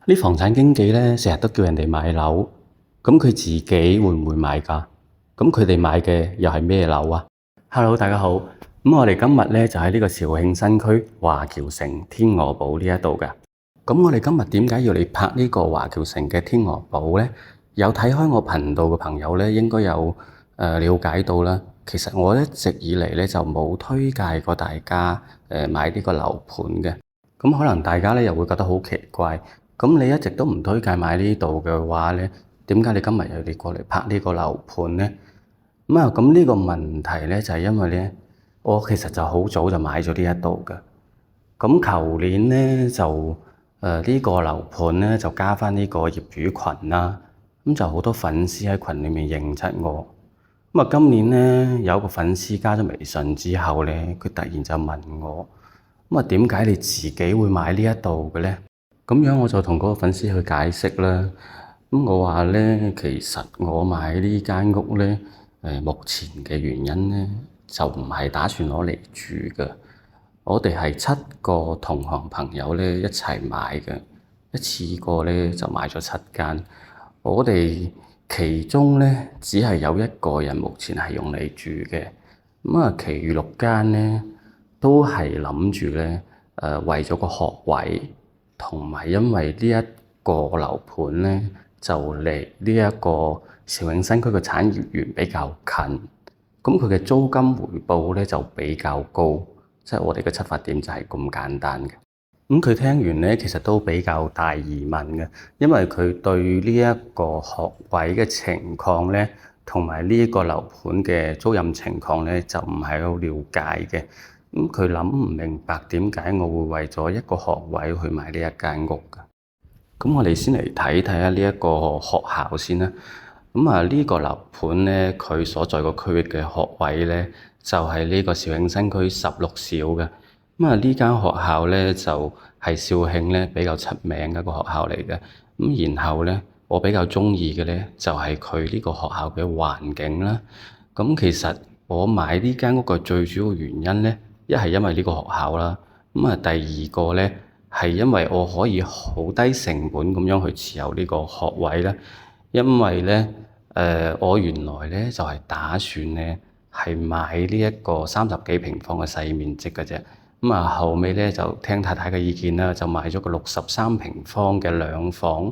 啲房產經紀咧，成日都叫人哋買樓，咁佢自己會唔會買㗎？咁佢哋買嘅又係咩樓啊？Hello，大家好。咁我哋今日咧就喺呢個肇慶新區華僑城天鵝堡呢一度㗎。咁我哋今日點解要嚟拍呢個華僑城嘅天鵝堡咧？有睇開我頻道嘅朋友咧，應該有了解到啦。其實我一直以嚟咧就冇推介過大家買呢個樓盤嘅。咁可能大家咧又會覺得好奇怪。咁你一直都唔推介買呢度嘅話咧，點解你今日又嚟過嚟拍呢個樓盤咧？咁呢個問題咧就係因為咧，我其實就好早就買咗呢一度嘅。咁舊年咧就呢個樓盤咧就加返呢個業主群啦，咁就好多粉絲喺群裡面認出我。今年咧有一個粉絲加咗微信之後咧，佢突然就問我，點解你自己會買呢一度嘅咧？咁樣我就同嗰個粉絲去解釋啦。我話咧，其實我買呢間屋咧，目前嘅原因咧就唔係打算攞嚟住嘅。我哋係7個同行朋友咧一齊買嘅，一次過咧就買咗7間。我哋其中咧只係有1個人目前係用嚟住嘅。其餘6間咧都係諗住咧為咗個學位。同埋因為呢一個樓盤咧，就離呢一個肇慶新區嘅產業園比較近，咁佢嘅租金回報咧就比較高，即係我哋嘅出發點就係咁簡單嘅。佢聽完咧，其實都比較大疑問嘅，因為佢對呢一個學位嘅情況咧，同埋呢一個樓盤嘅租賃情況咧，就唔係好了解嘅。佢諗唔明白點解我會為咗一個學位去買呢一間屋㗎。咁我哋先嚟睇睇下呢一個學校先啦。呢個樓盤咧，佢所在個區域嘅學位咧，就係呢個肇慶新區16小嘅。呢間學校咧就係肇慶咧比較出名嘅一個學校嚟嘅。然後咧，我比較鍾意嘅咧就係佢呢個學校嘅環境啦。其實我買呢間屋嘅最主要原因咧，一係因為呢個學校啦，第二個咧係因為我可以好低成本咁樣去持有呢個學位啦。因為咧我原來咧就係打算咧係買呢一個30幾平方嘅細面積嘅啫。後尾咧就聽太太嘅意見啦，就買咗個63平方嘅兩房。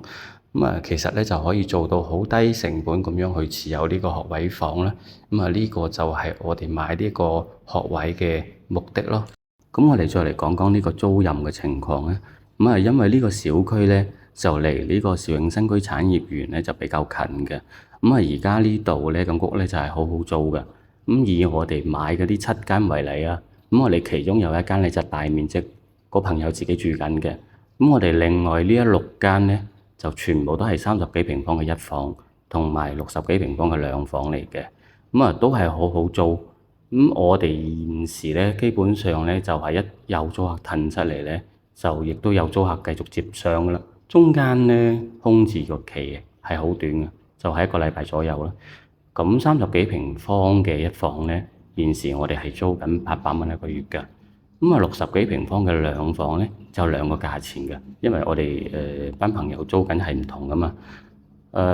其實咧就可以做到好低成本咁樣去持有呢個學位房啦。呢個就係我哋買呢個學位嘅目的咯。我哋再嚟講講呢個租賃嘅情況咧。因為呢個小區咧就離呢個肇慶新區產業園咧就比較近嘅。而家呢度咧個屋咧就係好好租嘅。以我哋買嗰啲7間為例啊，我哋其中有1間咧就大面積，個朋友自己住緊嘅。我哋另外呢6間咧就全部都係30幾平方嘅1房，同埋60幾平方嘅2房嚟嘅。都係好好租。我哋現時咧基本上咧就係一有租客騰出嚟咧，就亦都有租客繼續接上噶啦。中間咧空置個期係好短嘅，就係1個禮拜左右啦。30幾平方嘅1房咧，現時我哋係租緊800蚊一個月㗎。60幾平方嘅2房咧就2個價錢嘅，因為我哋班朋友租緊係唔同噶嘛。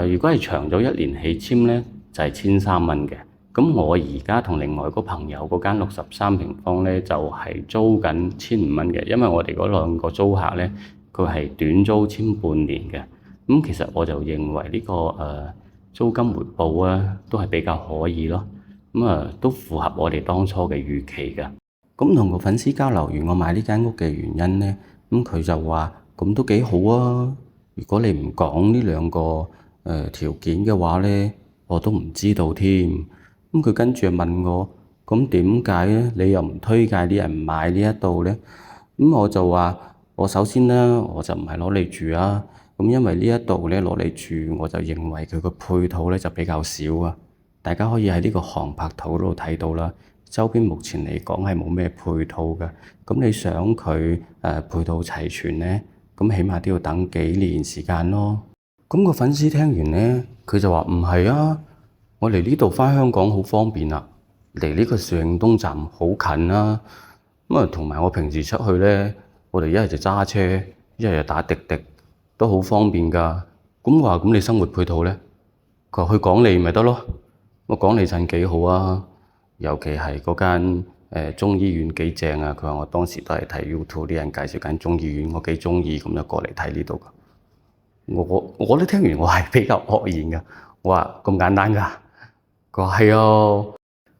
如果係長咗1年起簽咧，就係1300蚊嘅。我而家同另外嗰朋友嗰間63平方咧，就係租緊1500蚊嘅，因為我哋嗰2個租客咧，佢係短租簽半年嘅。其實我就認為呢個租金回報啊，都係比較可以咯。都符合我哋當初嘅預期㗎。同個粉絲交流完我買呢間屋嘅原因咧，佢就話：咁都幾好啊！如果你唔講呢2個條件嘅話咧，我都唔知道添。佢跟住問我：咁點解咧？你又唔推介啲人買呢一度咧？我就話：我首先咧，我就唔係攞嚟住啊。因為呢一度咧攞嚟住，我就認為佢個配套咧就比較少啊。大家可以喺呢個航拍圖度睇到啦。周邊目前嚟講係冇咩配套嘅。你想佢配套齊全咧，咁起碼都要等幾年時間咯。個粉絲聽完咧，佢就話：唔係啊！我嚟呢度返香港好方便啊，離呢個肇慶東站好近啊。同埋我平時出去咧，我哋一係就揸車，一係就打滴滴。都好方便㗎。咁我話咁你生活配套咧？佢話去廣利咪得咯。我廣利鎮幾好啊，尤其係嗰間中醫院幾正啊。佢話我當時都係睇 YouTube 啲人介紹間中醫院，我幾鍾意，咁就過嚟睇呢度。我都聽完，我係比較愕然㗎。我話咁簡單㗎？佢話係啊。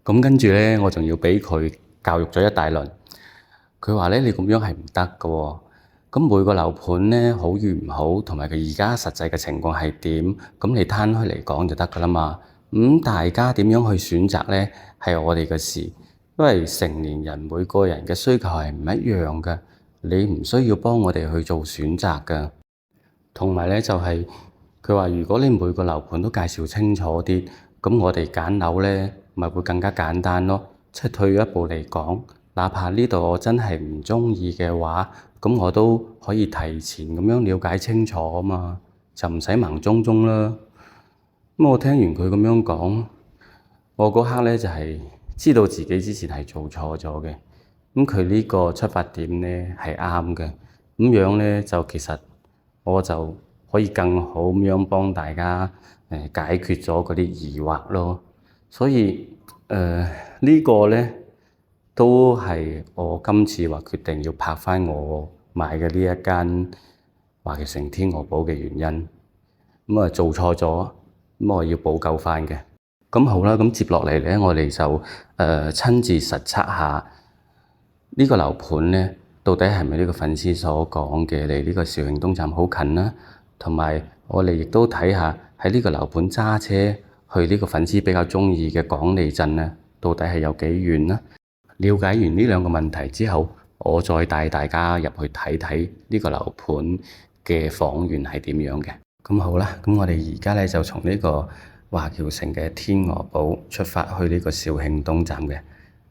咁跟住咧，我仲要俾佢教育咗一大輪。佢話咧，你咁樣係唔得㗎喎。咁每個樓盤咧好與唔好，同埋佢而家實際嘅情況係點，咁你攤開嚟講就得㗎啦嘛。大家點樣去選擇咧，係我哋嘅事。因為成年人每個人嘅需求係唔一樣嘅，你唔需要幫我哋去做選擇㗎。同埋咧就係佢話，如果你每個樓盤都介紹清楚啲，咁我哋揀樓咧咪會更加簡單咯。即係退一步嚟講，哪怕呢度我真係唔鍾意嘅話，咁我都可以提前咁樣了解清楚啊嘛，就唔使盲舂舂啦。咁我聽完佢咁樣講，我嗰刻咧就係知道自己之前係做錯咗嘅。咁佢呢個出發點咧係啱嘅，咁樣咧就其實我就可以更好咁樣幫大家解決咗嗰啲疑惑咯。所以呢個咧都係我今次話決定要拍返我買嘅呢一間華僑城天鵝堡嘅原因。咁做錯咗，咁我要補救返嘅。咁好啦，咁接落嚟咧，我哋就親自實測下呢個樓盤咧，到底係咪呢個粉絲所講嘅離呢個肇慶東站好近啦？同埋我哋亦都睇下喺呢個樓盤揸車去呢個粉絲比較鍾意嘅廣利鎮咧，到底係有幾遠啦？了解完呢兩個問題之後，我再帶大家入去睇睇呢個樓盤嘅房源係點樣嘅。咁好啦，咁我哋而家咧就從呢個華僑城嘅天鵝堡出發去呢個肇慶東站嘅。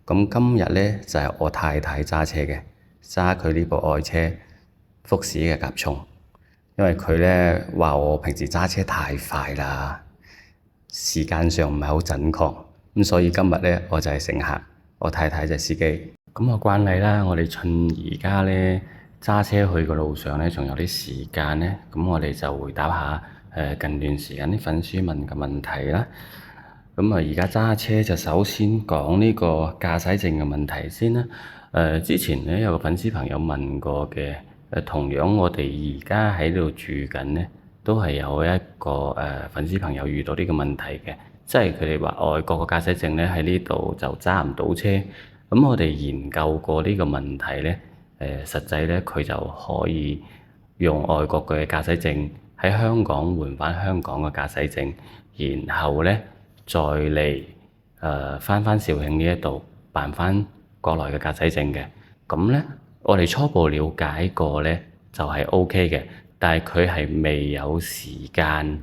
咁今日咧就係我太太揸車嘅，揸佢呢部愛車福士嘅甲蟲，因為佢咧話我平時揸車太快啦，時間上唔係好準確，咁所以今日咧我就係乘客，我太太就係司機。咁啊慣例啦，我哋趁而家咧揸車去嘅路上咧，仲有啲時間咧，咁我哋就回答下近段時間啲粉絲問嘅問題啦。咁而家揸車就首先講呢個駕駛證嘅問題先啦。之前咧有個粉絲朋友問過嘅，同樣我哋而家喺度住緊咧，都係有一個粉絲朋友遇到呢個問題嘅，即係佢哋話外國嘅駕駛證咧喺呢度就揸唔到車。咁我哋研究過呢個問題咧，實際咧佢就可以用外國嘅駕駛證喺香港換返香港嘅駕駛證，然後咧再嚟返肇慶呢一度辦返國內嘅駕駛證嘅。咁咧我哋初步了解過咧就係 OK 嘅，但係佢係未有時間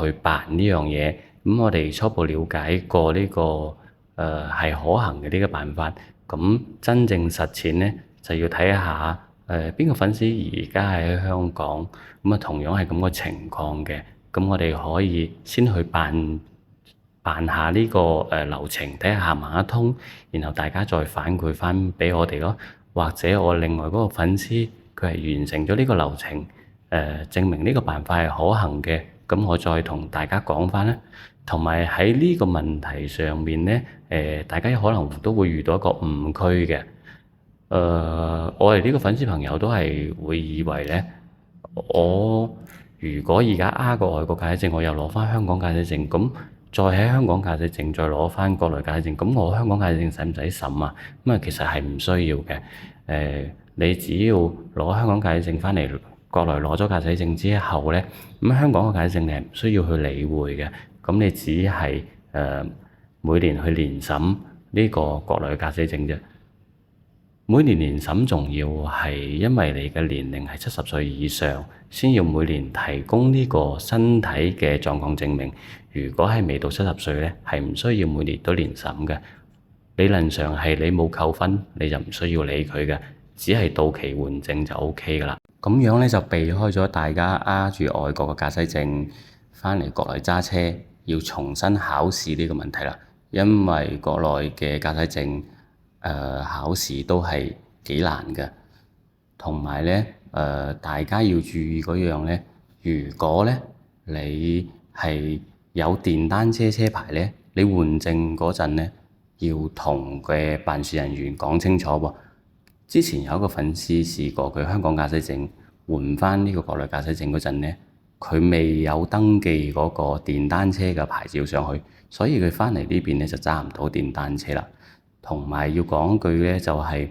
去辦呢樣嘢。咁我哋初步了解過呢個係可行嘅呢個辦法。咁真正實踐咧就要睇下邊個粉絲而家喺香港，咁啊同樣係咁個情況嘅。咁我哋可以先去辦下呢個流程，睇下行唔行得通，然後大家再反饋返俾我哋咯。或者我另外嗰個粉絲佢係完成咗呢個流程，證明呢個辦法係可行嘅，咁我再同大家講返啦。同埋喺呢個問題上面咧，大家可能都會遇到一個誤區嘅。我哋呢個粉絲朋友都係會以為咧，我如果而家個外國駕駛證，我又攞返香港駕駛證，咁再喺香港駕駛證再攞返國內駕駛證，咁我香港駕駛證使唔使審啊？咁啊其實係唔需要嘅。你只要攞香港駕駛證返嚟，國內攞咗駕駛證之後咧，咁香港嘅駕駛證你係唔需要去理會嘅。咁你只係每年去年審呢個國內嘅駕駛證啫。每年年審仲要係因為你嘅年齡係70歲以上，先要每年提供呢個身體嘅狀況證明。如果係未到70歲咧，係唔需要每年都年審嘅。理論上係你冇扣分，你就唔需要理佢嘅，只係到期換證就 OK 噶啦。咁樣咧就避開咗大家揸住外國嘅駕駛證返嚟國內揸車要重新考試呢個問題啦。因為國內嘅駕駛證考試都係幾難嘅，同埋咧大家要注意嗰樣咧，如果咧你係有電單車車牌咧，你換證嗰陣咧，要同嘅辦事人員講清楚喎。之前有一個粉絲試過，佢香港駕駛證換翻呢個國內駕駛證嗰陣咧，佢未有登記嗰個電單車嘅牌照上去，所以佢翻嚟呢邊咧就揸唔到電單車啦。同埋要講句咧，就係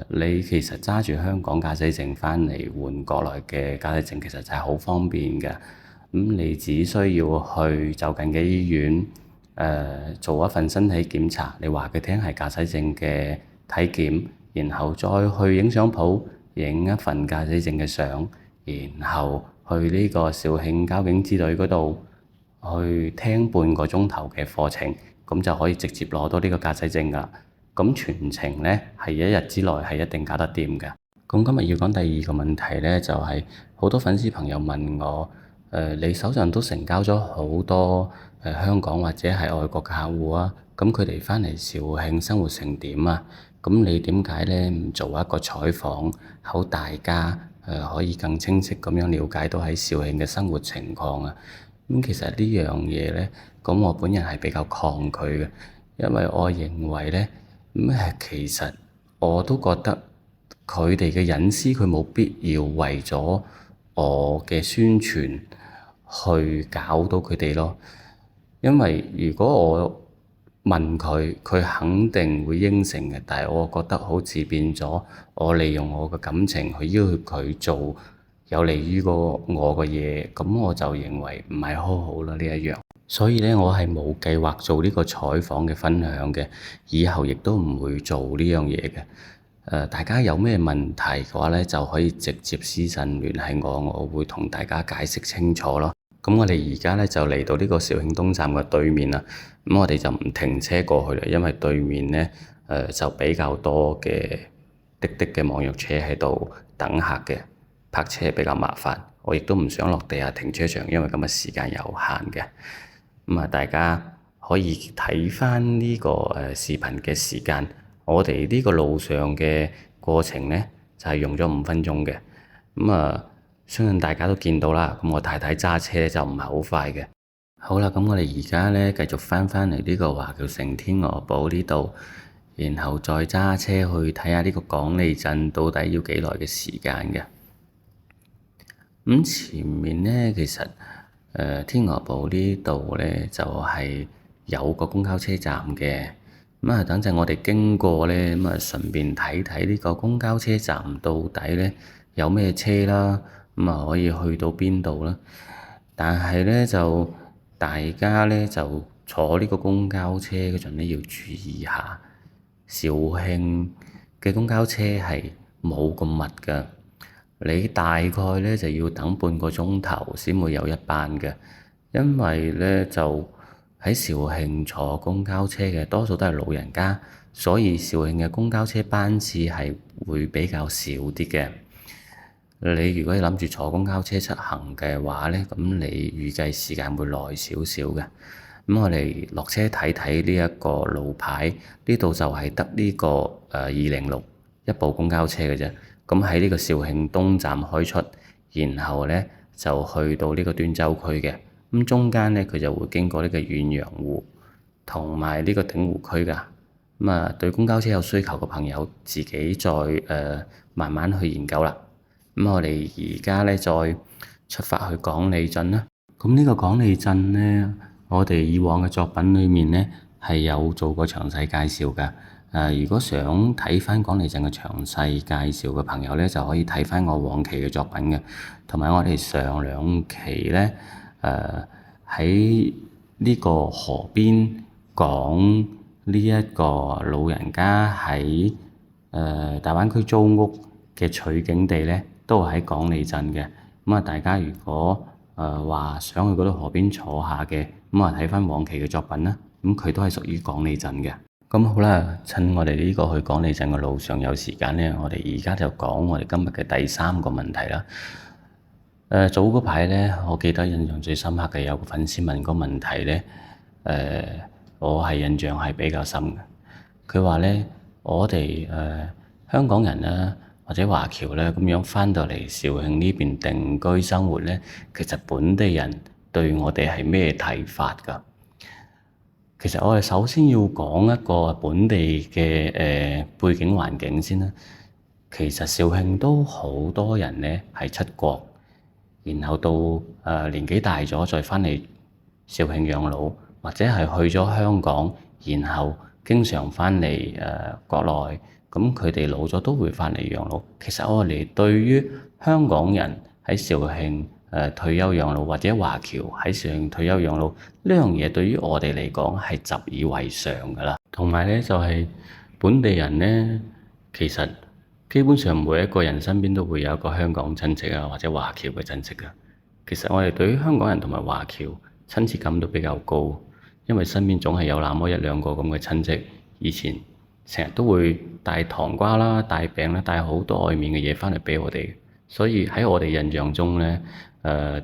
你其實揸住香港駕駛證翻嚟換國內嘅駕駛證，其實就係好方便嘅。你只需要去就近嘅醫院做一份身體檢查，你話佢聽係駕駛證嘅體檢，然後再去影相鋪影一份駕駛證嘅相，然後去呢個肇慶交警支隊嗰度去聽半個鐘頭嘅課程，咁就可以直接攞到呢個駕駛證㗎。咁全程呢係一日之內係一定搞得掂嘅。咁今日要講第二個問題呢，就係好多粉絲朋友問我，你手上都成交咗好多香港或者係外國嘅客戶啊，咁佢哋翻嚟肇慶生活成點啊？咁你點解呢唔做一個採訪，好大家可以更清晰咁樣了解到喺肇慶嘅生活情況啊？其實呢樣嘢呢，咁我本人係比較抗拒嘅，因為我認為呢，其實我都覺得佢哋嘅隱私佢冇必要為咗我嘅宣傳去搞到佢哋咯。因為如果我問佢，佢肯定會應承嘅，但係我覺得好似變咗我利用我嘅感情去要求佢做有利於我嘅嘢，咁我就認為唔係好好啦呢一樣。所以咧，我係冇計劃做呢個採訪嘅分享嘅，以後亦都唔會做呢樣嘢嘅。大家有咩問題嘅話咧，就可以直接私信聯繫我，我會同大家解釋清楚咯。咁我哋而家咧就嚟到呢個肇慶東站嘅對面啦。咁我哋就唔停車過去啦，因為對面咧就比較多嘅滴滴嘅網約車喺度等客嘅，泊車比較麻煩。我亦都唔想落地下停車場，因為今日時間有限嘅。大家可以睇翻呢個視頻嘅時間。我哋呢個路上嘅過程呢，就係用咗5分鐘嘅。相信大家都見到啦。咁我太太揸車就唔係好快嘅。好啦，咁我哋而家呢，繼續翻返嚟呢個華僑城天鵝堡呢度，然後再揸車去睇下呢個廣利鎮到底要幾耐嘅時間嘅。前面呢，其實天鵝堡呢度呢，就係有個公交車站嘅。等陣我哋經過呢，順便睇睇呢個公交車站到底呢有咩車啦，可以去到邊度啦。但係呢，就大家呢，就坐呢個公交車嗰陣呢，要注意下，肇慶嘅公交車係冇咁密㗎。你大概呢，就要等半個鐘頭先會有一班嘅，因為呢，就喺肇慶坐公交車嘅多數都係老人家，所以肇慶嘅公交車班次係會比較少啲嘅。你如果你諗住坐公交車出行嘅話呢，咁你預計時間會耐少少嘅。我哋落車睇睇呢一個路牌，呢度就係得呢個206一部公交車嘅啫。咁喺呢個肇慶東站開出，然後呢就去到呢個端州區嘅。中間呢，佢就會經過呢個遠洋湖同埋呢個鼎湖區㗎。對公交車有需求嘅朋友，自己再慢慢去研究啦。我哋而家呢，再出發去廣利鎮啦。咁呢個廣利鎮呢，我哋以往嘅作品裏面呢，係有做過詳細介紹㗎。如果想睇翻廣利鎮嘅詳細介紹嘅朋友呢，就可以睇翻我往期嘅作品嘅，同埋我哋上2期呢，喺呢個河邊講呢一個老人家喺大灣區租屋嘅取景地呢，都喺廣利鎮嘅。大家如果話想去嗰度河邊坐下嘅，睇翻往期嘅作品啦。佢都係屬於廣利鎮嘅。好啦，趁我哋呢個去廣利鎮嘅路上有時間呢，我哋而家就講我哋今日嘅第3個問題啦。早嗰排呢，我記得印象最深刻嘅有個粉絲問個問題呢，我係印象係比較深嘅。佢話呢，我哋香港人啦，或者華僑咧咁樣翻到嚟肇慶呢邊定居生活咧，其實本地人對我哋係咩睇法㗎？其實我哋首先要講一個本地嘅背景環境先啦。其實肇慶都好多人咧係出國，然後到年紀大咗再翻嚟肇慶養老，或者係去咗香港，然後經常翻嚟國內，咁佢哋老咗都會翻嚟養老。其實我哋對於香港人喺肇慶退休養老，或者華僑喺肇慶退休養老呢樣嘢，對於我哋嚟講係習以為常㗎啦。同埋咧就係本地人咧，其實基本上每一個人身邊都會有一個香港親戚啊，或者華僑嘅親戚啊。其實我哋對於香港人同埋華僑親切感都比較高，因為身邊總係有那麼一兩個咁嘅親戚，以前成日都會帶糖瓜啦、帶餅啦、帶好多外面嘅嘢翻嚟畀我哋。所以喺我哋印象中咧，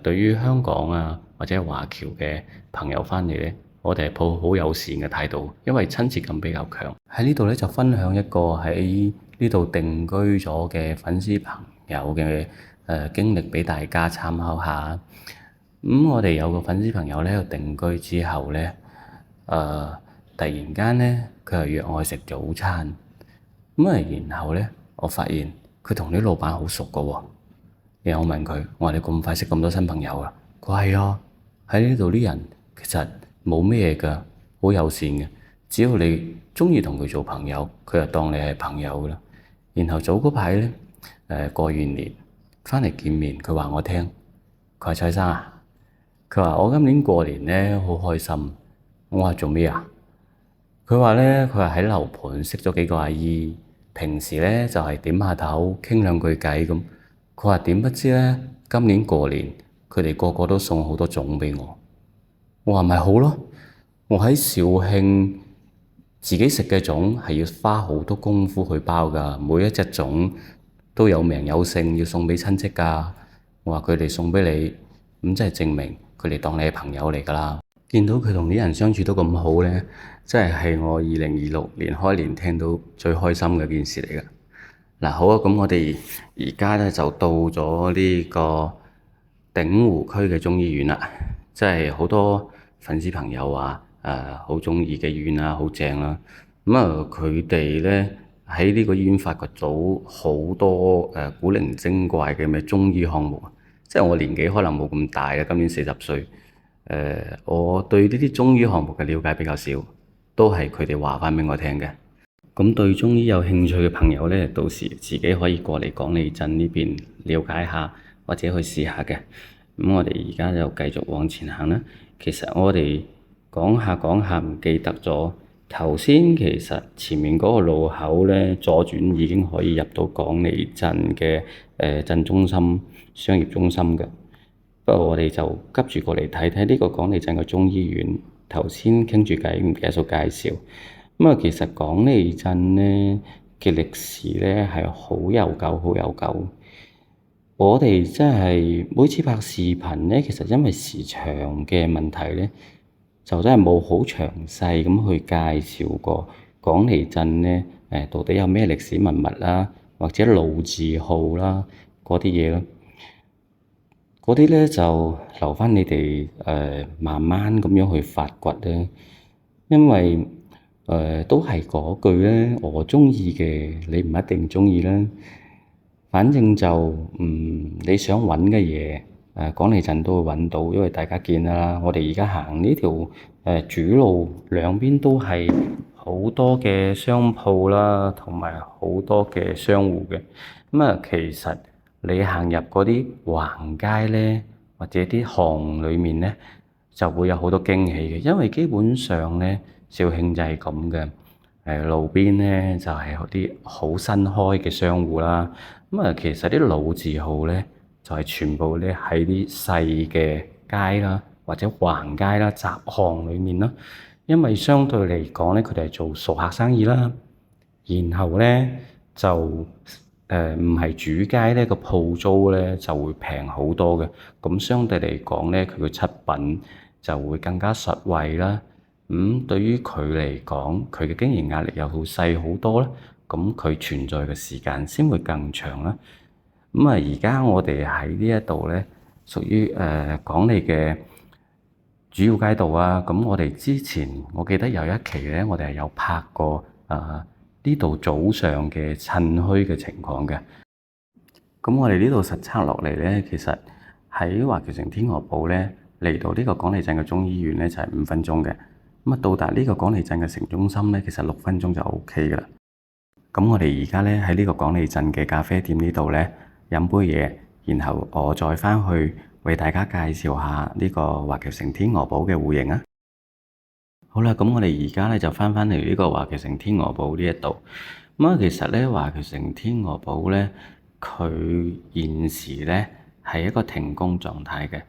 對於香港啊或者華僑嘅朋友翻嚟咧，我哋係抱好友善嘅態度，因為親切感比較強。喺呢度咧就分享一個喺呢度定居咗嘅粉絲朋友嘅經歷畀大家參考下。我哋有個粉絲朋友咧喺度定居之後咧，突然間咧佢係約我去食早餐。然後咧我發現佢同啲老闆好熟㗎喎。然後我問佢：我話你咁快識咁多新朋友啊？佢話係啊，喺呢度啲人其實冇咩㗎，好友善嘅。只要你鍾意同佢做朋友，佢就當你係朋友㗎啦。然後早嗰排咧，過完年翻嚟見面，佢話我聽，佢話蔡生啊，佢話我今年過年咧好開心。我話做咩啊？佢話咧，佢話喺樓盤識咗幾個阿姨，平時咧就係點下頭傾兩句偈咁。佢話點不知咧，今年過年佢哋個個都送好多粽畀我。我話咪好咯，我喺肇慶自己食嘅粽係要花好多功夫去包㗎，每一隻粽都有名有姓，要送畀親戚㗎。我話佢哋送畀你，咁即係證明佢哋當你係朋友嚟㗎啦。見到佢同啲人相處都咁好咧，真係我2026年開年聽到最開心嘅一件事嚟㗎。嗱，好啊，咁我哋而家咧就到咗呢個鼎湖區嘅中醫院啦，即係好多粉絲朋友話好鍾意嘅醫院啦，好正啦。佢哋咧喺呢個醫院發掘到好多古靈精怪嘅咩中醫項目。即係我年紀可能冇咁大啊，今年40歲。我對呢啲中醫項目嘅了解比較少，都係佢哋話翻畀我聽嘅。咁對中醫有興趣嘅朋友咧，到時自己可以過嚟廣利鎮呢邊了解下，或者去試下嘅。咁我哋而家就繼續往前行啦。其實我哋講下講下唔記得咗，頭先其實前面嗰個路口咧，左轉已經可以入到廣利鎮嘅鎮中心商業中心嘅。不過我哋就急住過嚟睇睇呢個廣利鎮嘅中醫院。頭先傾住偈唔記得咗介紹。其實廣利鎮咧嘅歷史咧係好悠久，好悠久。我哋真係每次拍視頻咧，其實因為時長嘅問題咧，就真係冇好詳細咁去介紹過廣利鎮咧到底有咩歷史文物啦，或者老字號啦嗰啲嘢咯。嗰啲咧就留返你哋慢慢咁樣去發掘咧，因為都係嗰句咧，我鍾意嘅你唔一定鍾意啦。反正就你想揾嘅嘢，廣利鎮都會揾到，因為大家見啦，我哋而家行呢條主路兩邊都係好多嘅商鋪啦，同埋好多嘅商戶嘅。其實你行入嗰啲橫街咧，或者啲巷裡面咧，就會有好多驚喜嘅，因為基本上咧，肇慶就係咁嘅，路邊咧就係有啲好新開嘅商戶啦。其實啲老字號咧就係全部咧喺啲細嘅街啦，或者橫街啦、雜巷裡面啦。因為相對嚟講咧，佢哋係做熟客生意啦，然後咧就唔係主街咧，個鋪租咧就會平好多嘅。咁相對嚟講咧，佢嘅出品就會更加實惠啦。對於佢嚟講，佢嘅經營壓力又會細好多啦。咁佢存在嘅時間先會更長啦。咁啊，而家我哋喺呢一度咧，屬於講你嘅主要街道啊。咁我哋之前我記得有一期咧，我哋係有拍過呢度早上嘅趁墟嘅情況嘅。咁我哋呢度實測落嚟咧，其實喺華僑城天鵝堡咧，嚟到呢個廣利鎮嘅中醫院咧就係5分鐘嘅。咁啊，到達呢個廣利鎮嘅城中心咧，其實6分鐘就 OK 噶啦。咁我哋而家咧喺呢個廣利鎮嘅咖啡店呢度咧飲杯嘢，然後我再翻去為大家介紹下呢個華僑城天鵝堡嘅戶型啊。好啦，咁我哋而家咧就翻嚟呢個華僑城天鵝堡呢一度。咁啊，其實咧華僑城天鵝堡咧，佢現時咧係一個停工狀態嘅，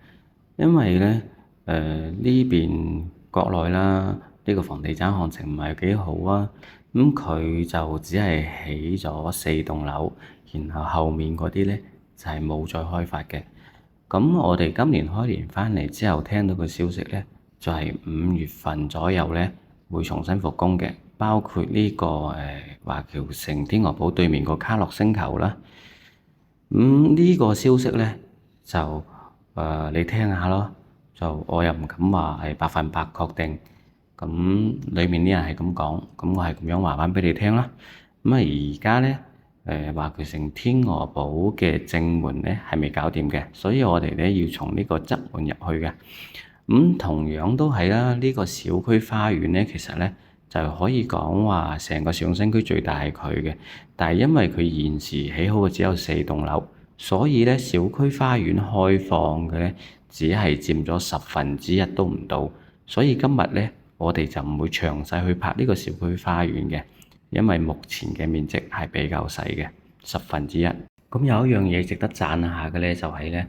因為咧呢邊國內啦，呢個房地產行情唔係幾好啊。咁佢就只係起咗4棟樓，然後後面嗰啲咧就係冇再開發嘅。咁我哋今年開年翻嚟之後聽到嘅消息咧，就係5月份左右咧會重新復工嘅，包括呢個華僑城天鵝堡對面個卡樂星球啦。呢個消息咧就你聽下咯，就我又唔敢話係100%確定。咁裡面啲人係咁講，咁我係咁樣話翻俾你聽啦。咁啊而家咧華僑城天鵝堡嘅正門咧係未搞掂嘅，所以我哋咧要從呢個側門入去嘅。同樣都係啦，呢個小區花園咧，其實咧就可以講話成個上新區最大係佢嘅，但係因為佢現時起好嘅只有4棟樓，所以咧小區花園開放嘅咧只係佔咗1/10都唔到，所以今日咧我哋就唔會詳細去拍呢個小區花園嘅，因為目前嘅面積係比較細嘅1/10。咁有一樣嘢值得讚下嘅咧，就係咧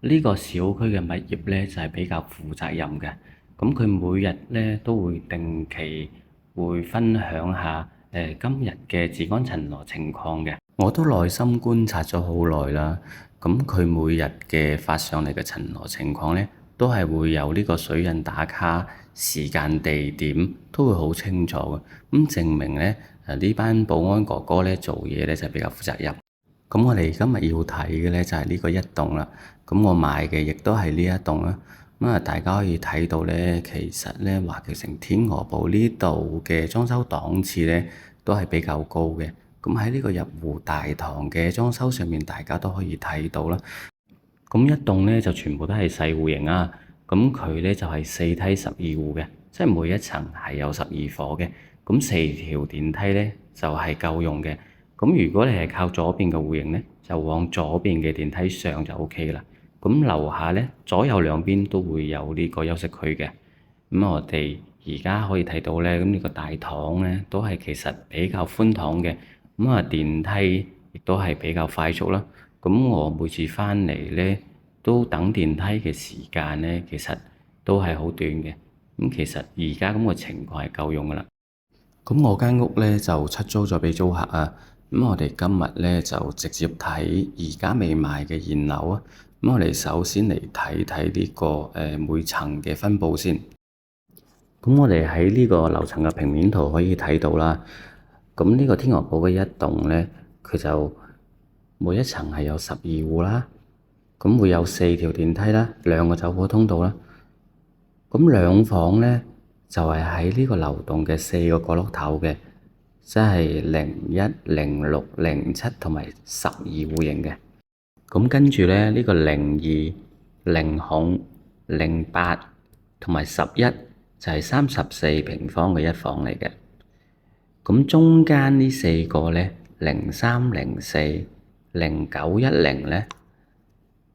呢個小區嘅物業咧就係比較負責任嘅。咁佢每日咧都會定期會分享下今日嘅治安巡邏情況嘅。我都耐心觀察咗好耐啦。咁佢每日嘅發上嚟嘅巡邏情況咧，都係會有呢個水印打卡，時間地點都會好清楚嘅。咁證明咧呢班保安哥哥咧做嘢咧就比較負責任。咁我哋今日要睇嘅咧就係呢個一棟啦。咁我買嘅亦都係呢一棟啦。咁啊，大家可以睇到咧，其實咧華僑城天鵝堡呢度嘅裝修檔次咧都係比較高嘅。咁喺呢個入戶大堂嘅裝修上面，大家都可以睇到啦。咁一棟咧就全部都係細戶型啊。咁佢咧就係4梯12戶嘅，即係每一層係有12伙嘅。咁4條電梯咧就係夠用嘅。咁如果你係靠左邊嘅戶型咧，就往左邊嘅電梯上就 OK 啦。咁樓下咧左右兩邊都會有呢個休息區嘅。咁我哋而家可以睇到咧，咁呢個大堂咧都係其實比較寬敞嘅。咁啊電梯亦都係比較快速啦。咁我每次翻嚟咧都等電梯嘅時間咧，其實都係好短嘅。咁其實而家咁嘅情況係夠用噶啦。咁我間屋咧就出租咗俾租客啊。咁我哋今日咧就直接睇而家未賣嘅現樓啊。咁我哋首先嚟睇睇呢個每層嘅分佈先。咁我哋喺呢個樓層嘅平面圖可以睇到啦。咁呢個天鵝堡嘅一棟咧，佢就每一層係有12戶啦。咁會有4條電梯啦，2個走火通道啦。咁2房咧就係喺呢個樓棟嘅4個角落頭嘅，即係01、06、07同埋12戶型嘅。咁跟住咧呢個02、05、08同埋11就係34平方嘅一房嚟嘅。咁中間呢4個咧03、04、0910咧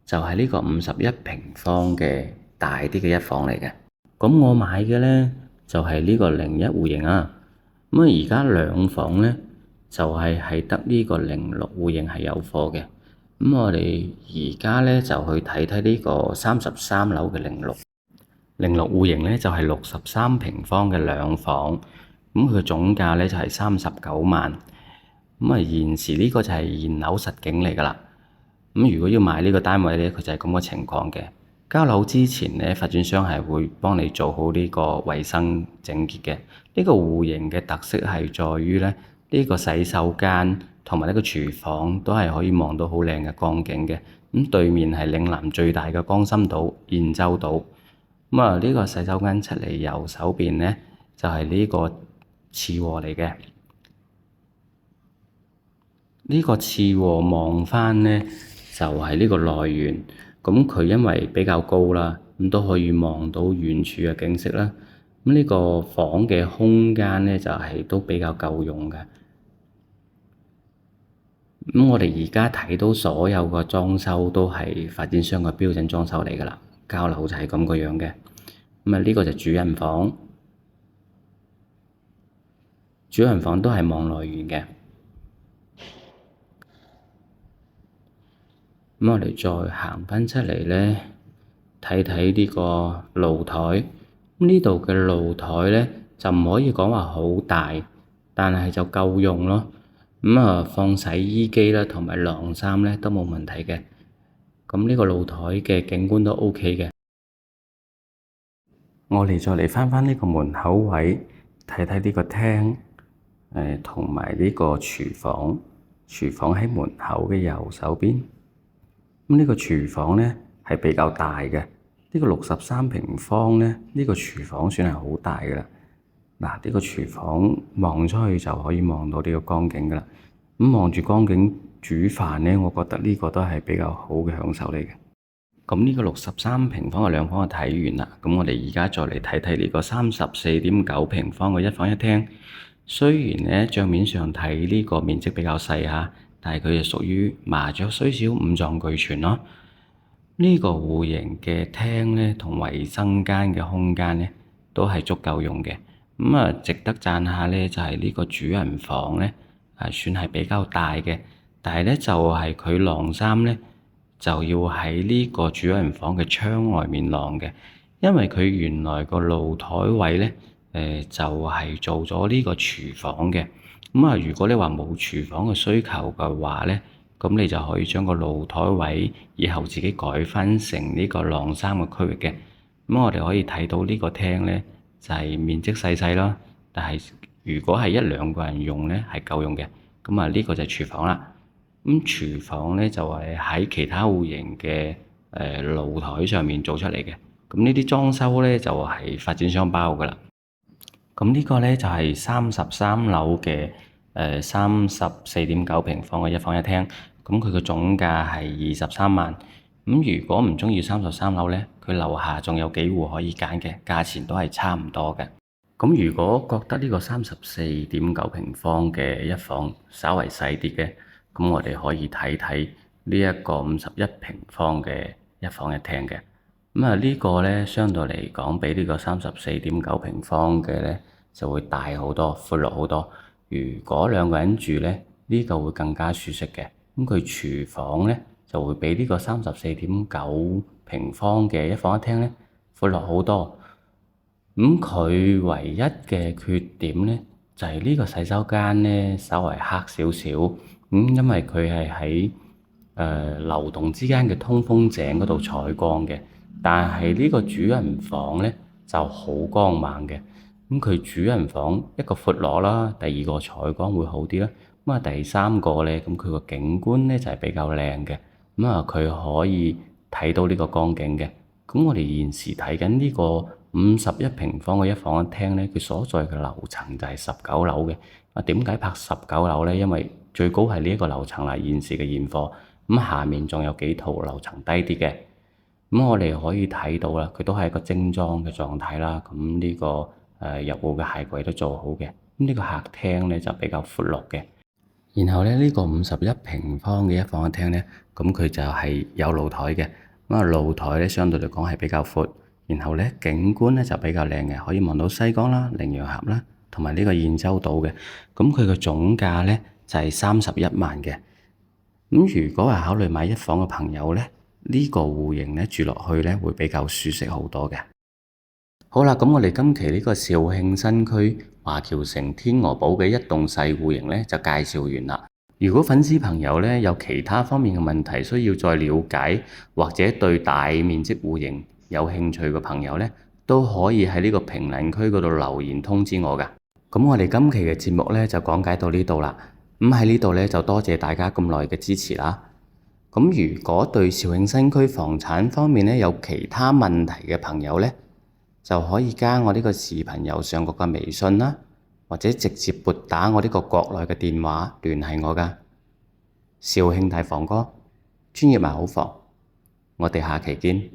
就係呢個51平方嘅大啲嘅一房嚟嘅。咁我買嘅咧就係呢個01戶型啊。咁啊而家2房咧就係得呢個06戶型係有貨嘅。咁我哋而家咧就去睇睇呢個33樓嘅06戶型咧，就係63平方嘅2房。咁佢嘅總價咧就係39萬。咁啊現時呢個就係現樓實景嚟噶啦。咁如果要買呢個單位咧，佢就係咁嘅情況嘅。交樓之前咧，發展商係會幫你做好呢個衞生整潔嘅。呢個戶型嘅特色係在於咧，呢個洗手間同埋呢個廚房都係可以望到好靚嘅江景嘅。咁對面係嶺南最大嘅江心島燕洲島。咁啊，呢個洗手間出嚟右手邊咧就係呢個次臥嚟嘅。呢個次臥望返咧就係呢個內園。咁佢因為比較高啦，咁都可以望到遠處嘅景色啦。咁呢個房嘅空間咧就係都比較夠用嘅。咁我哋而家睇到所有嘅裝修都係發展商嘅標準裝修嚟㗎啦，交樓就係咁個樣嘅。咁啊，呢個就主人房，主人房都係望內園嘅。咁我哋再行返出嚟咧，睇睇呢個露台。咁呢度嘅露台咧就唔可以講話好大，但係就夠用咯。咁啊，放洗衣機啦，同埋晾衫咧都冇問題嘅。咁呢個露台嘅景觀都 OK 嘅。我哋再嚟返呢個門口位，睇睇呢個廳，同埋呢個廚房。廚房喺門口嘅右手邊。咁呢個廚房咧係比較大嘅。呢個63平方咧，呢個廚房算係好大㗎啦。嗱，呢個廚房望出去就可以望到呢個江景㗎啦。咁望住江景煮飯咧，我覺得呢個都係比較好嘅享受嚟嘅。咁呢個63平方嘅兩房就睇完啦。咁我哋而家再嚟睇睇呢個34.9平方嘅一房一廳。雖然咧帳面上睇呢個面積比較細嚇，但係佢就屬於麻雀雖小五臟俱全咯。呢個戶型嘅廳咧同衞生間嘅空間咧都係足夠用嘅。咁啊，值得讚下咧就係呢個主人房咧算係比較大嘅，但係咧就係佢晾衫咧就要喺呢個主人房嘅窗外面晾嘅，因為佢原來個露台位咧就係做咗呢個廚房嘅。咁啊，如果你話冇廚房嘅需求嘅話咧，咁你就可以將個露台位以後自己改翻成呢個晾衫嘅區域嘅。咁我哋可以睇到呢個廳咧就係面積細細啦，但係如果係一兩個人用咧係夠用嘅。咁啊，呢個就係廚房啦。咁廚房咧就係喺其他戶型嘅露台上面做出嚟嘅。咁呢啲裝修咧就係發展商包㗎啦。咁呢個咧就係33樓嘅34.9平方嘅一房一廳。咁佢嘅總價係23萬。咁如果唔中意33樓咧，佢樓下仲有幾戶可以揀嘅，價錢都係差唔多嘅。咁如果覺得呢個34.9平方嘅一房稍為細啲嘅，咁我哋可以睇睇呢一個51平方嘅一房一廳嘅。咁啊，呢個咧相對嚟講比呢個34.9平方嘅咧就會大好多，闊落好多。如果兩個人住咧，呢個會更加舒適嘅。咁佢廚房咧就會比呢個34.9平方嘅一房一廳咧闊落好多。咁佢唯一嘅缺點咧就係呢個洗手間咧稍為黑少少。因為佢係喺流動之間嘅通風井嗰度採光嘅，但係呢個主人房咧就好光猛嘅。咁佢主人房一個闊落啦，第二個採光會好啲啦。咁啊，第三個咧，咁佢個景觀咧就係比較靚嘅。咁啊，佢可以睇到呢個江景嘅。咁我哋現時睇緊呢個51平方嘅一房一廳咧，佢所在嘅樓層就係19樓嘅。啊，點解拍19樓咧？因為最高係呢一個樓層啦，現時嘅現貨。咁下面仲有幾套樓層低啲嘅。咁我哋可以睇到啦，佢都係一個精裝嘅狀態啦。咁呢個入戶嘅鞋櫃都做好嘅。咁呢個客廳咧就比較闊落嘅。然後咧呢個51平方嘅一房一廳咧，咁佢就係有露台嘅。咁啊，露台咧相對嚟講係比較闊，然後咧景觀咧就比較靚嘅，可以望到西江啦、羚羊峽啦，同埋呢個燕洲島嘅。咁佢嘅總價咧就係31萬嘅。咁如果係考慮買一房嘅朋友咧，呢個戶型咧住落去咧會比較舒適好多嘅。好啦，咁我哋今期呢個肇慶新區華僑城天鵝堡嘅一棟細戶型咧就介紹完啦。如果粉絲朋友咧有其他方面嘅問題需要再了解，或者對大面積戶型有興趣嘅朋友咧，都可以喺呢個評論區嗰度留言通知我㗎。咁我哋今期嘅節目呢，就講解到呢度啦。咁喺呢度呢，就多謝大家咁耐嘅支持啦。咁如果對肇慶新區房產方面呢，有其他問題嘅朋友呢，就可以加我呢個視頻右上角嘅微信啦，或者直接撥打我呢個國內嘅電話聯繫我㗎。肇慶大房哥，專業買好房，我哋下期見。